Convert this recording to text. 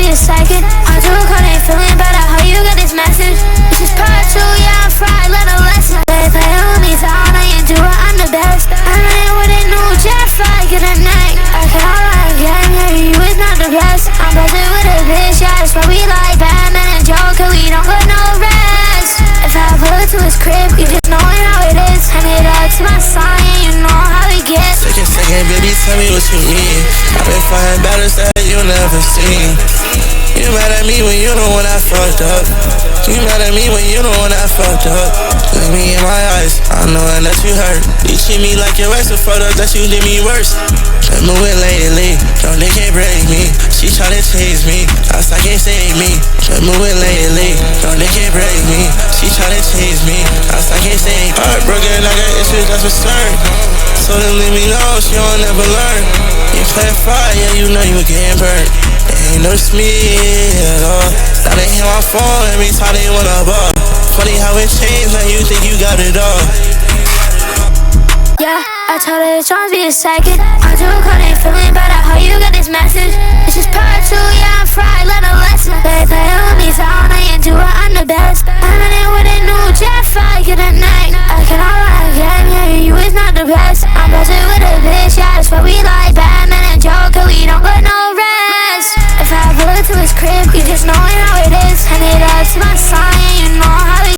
be a second. I do call it feeling better. How you got this message? This is part 2, yeah, I'm fried, let a lesson. They play on me, so I ain't do it, I'm the best. I'm in with a new jet fly, get a neck. I can't like game, yeah, you is not the best. I'm buzzing with a bitch, yeah, that's why we like Batman and Joker, we don't got no rest. If I pull it to his crib, you just knowing how it is. Hand it up to my son, and you know how it gets. Second, baby, tell me what you mean. I've been finding battles that you never seen. You mad at me when you know when I fucked up. You mad at me when you know when I fucked up. Look me in my eyes, I know I let you hurt. You treat me like your ex, so fucked up that you did me worse. Been moving lately, no they can't break me. She tryna chase me, I can't save me. Been moving lately, no they can't break me. She tryna chase me, I can't save me. Heartbroken, I got issues, that's what's concerned. So then leave me alone, she don't never learn. You play fire, yeah, you know you getting burnt. They ain't notice me at all. Now they hit my phone every time they wanna ball. Funny how it changed, now you think you got it all. Yeah, I told her it's gonna be a second. I do call it feeling better. How you got this message? This is part 2, yeah, I'm fried, let a lesson. They play on me, so I ain't do it, I'm the best. I'm in with a new jet fly, get a neck. I cannot like game, yeah, you is not the best. I'm buzzing with a bitch, yeah, that's why we like Batman and Joker, we don't got no rest. If I pull it to his crib, you just knowing how it is. Hand it up to my son.